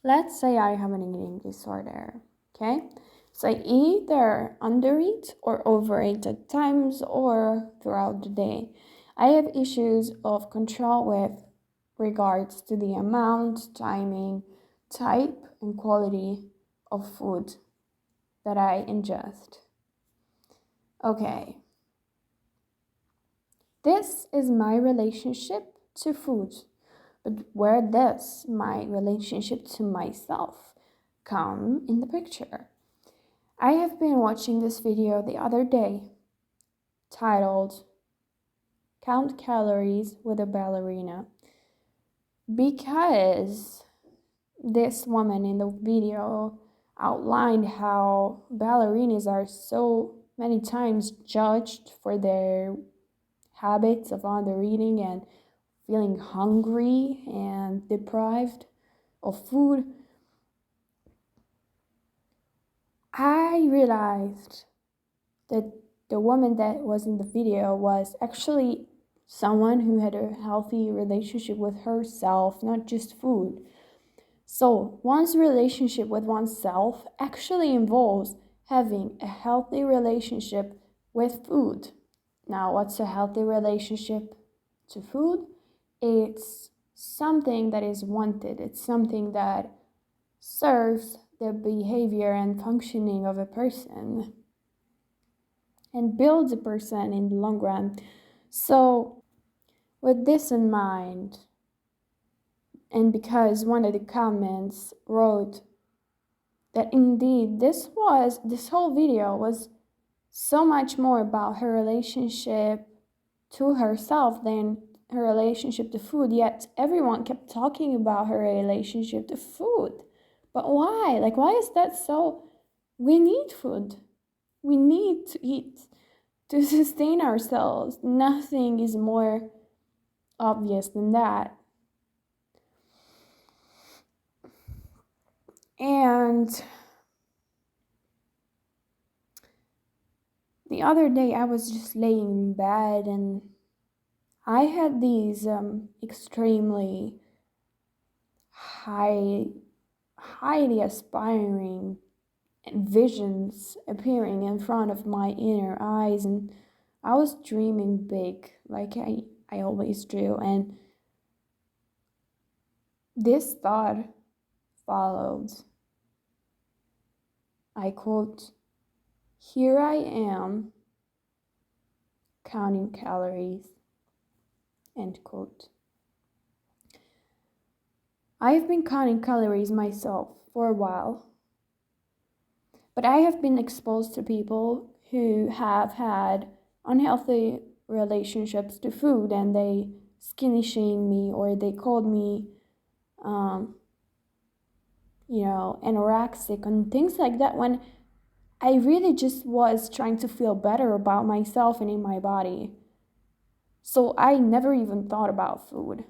Let's say I have an eating disorder, okay? So I either undereat or overeat at times or throughout the day. I have issues of control with regards to the amount, timing, type, and quality of food that I ingest. Okay, this is my relationship to food. But where does my relationship to myself come in the picture? I have been watching this video the other day titled Count Calories with a Ballerina because this woman in the video outlined how ballerinas are so many times judged for their habits of under-eating and feeling hungry and deprived of food. I realized that the woman that was in the video was actually someone who had a healthy relationship with herself, not just food. So, one's relationship with oneself actually involves having a healthy relationship with food. Now, what's a healthy relationship to food? It's something that is wanted, it's something that serves the behavior and functioning of a person and builds a person in the long run. So, with this in mind, and because one of the comments wrote that indeed this whole video was so much more about her relationship to herself than her relationship to food, yet everyone kept talking about her relationship to food. But why? Like, why is that so? We need food. We need to eat to sustain ourselves. Nothing is more obvious than that. And the other day, I was just laying in bed and I had these extremely highly aspiring visions appearing in front of my inner eyes, and I was dreaming big, like I always do. And this thought followed. I quote, "Here I am counting calories," end quote. I have been counting calories myself for a while, but I have been exposed to people who have had unhealthy relationships to food and they skinny shamed me or they called me, anorexic and things like that when I really just was trying to feel better about myself and in my body. So I never even thought about food.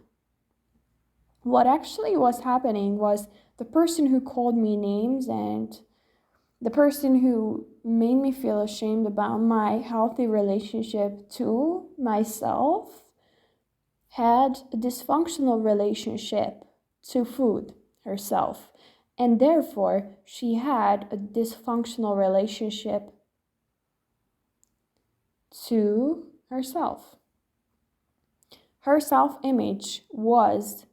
What actually was happening was the person who called me names and the person who made me feel ashamed about my healthy relationship to myself had a dysfunctional relationship to food herself. And therefore, she had a dysfunctional relationship to herself. Her self-image was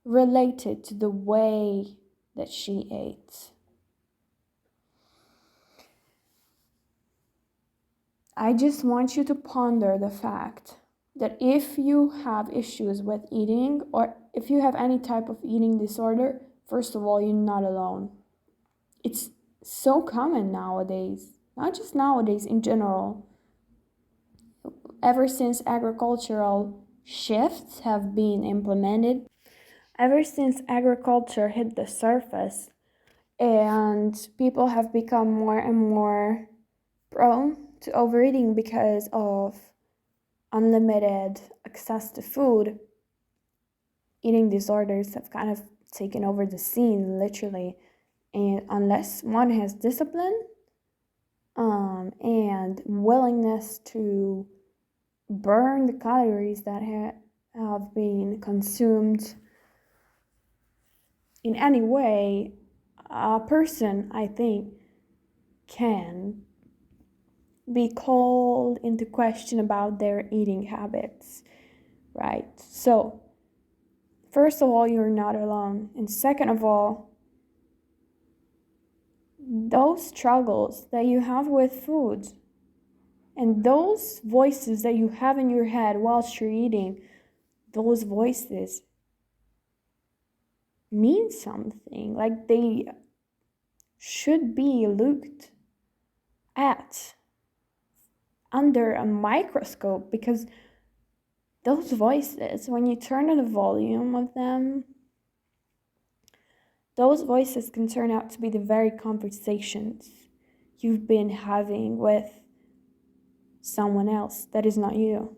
related to the way that she ate. I just want you to ponder the fact that if you have issues with eating or if you have any type of eating disorder, first of all, you're not alone. It's so common nowadays, not just nowadays, in general. Ever since agricultural shifts have been implemented, ever since agriculture hit the surface and people have become more and more prone to overeating because of unlimited access to food, eating disorders have kind of taken over the scene, literally. And unless one has discipline and willingness to burn the calories that have been consumed in any way, a person, I think, can be called into question about their eating habits, right? So, first of all, you're not alone. And second of all, those struggles that you have with food and those voices that you have in your head whilst you're eating, those voices mean something. Like they should be looked at under a microscope, because those voices, when you turn on the volume of them, those voices can turn out to be the very conversations you've been having with someone else that is not you.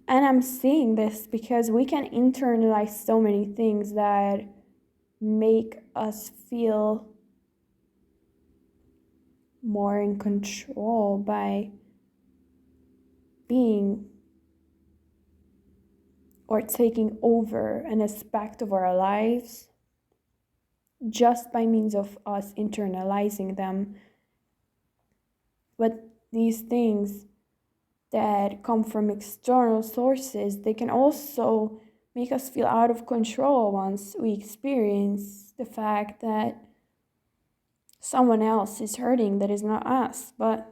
And I'm seeing this because we can internalize so many things that make us feel more in control by being or taking over an aspect of our lives just by means of us internalizing them. But these things that come from external sources, they can also make us feel out of control once we experience the fact that someone else is hurting that is not us. But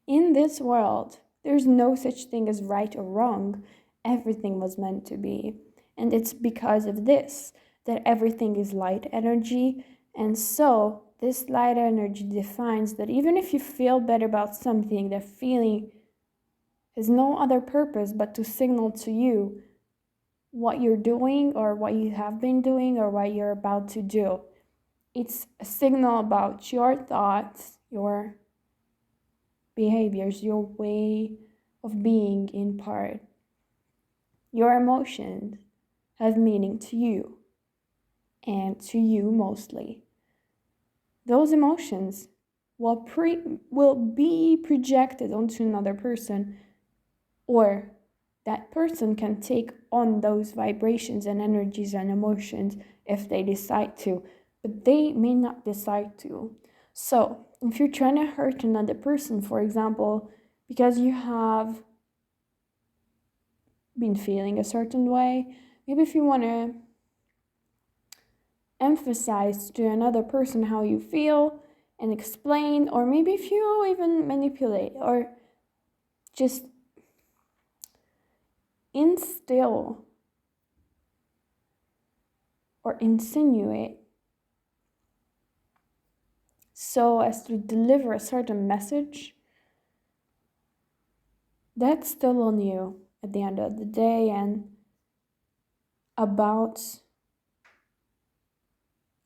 in this world, there's no such thing as right or wrong. Everything was meant to be. And it's because of this that everything is light energy. And so this light energy defines that even if you feel better about something, that feeling has no other purpose but to signal to you what you're doing or what you have been doing or what you're about to do. It's a signal about your thoughts, your behaviors, your way of being in part. Your emotions have meaning to you, and to you mostly. Those emotions will be projected onto another person, or that person can take on those vibrations and energies and emotions if they decide to, but they may not decide to. So if you're trying to hurt another person, for example, because you have been feeling a certain way, maybe if you want to emphasize to another person how you feel and explain, or maybe if you even manipulate or just instill or insinuate so as to deliver a certain message, that's still on you at the end of the day and about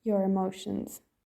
your emotions.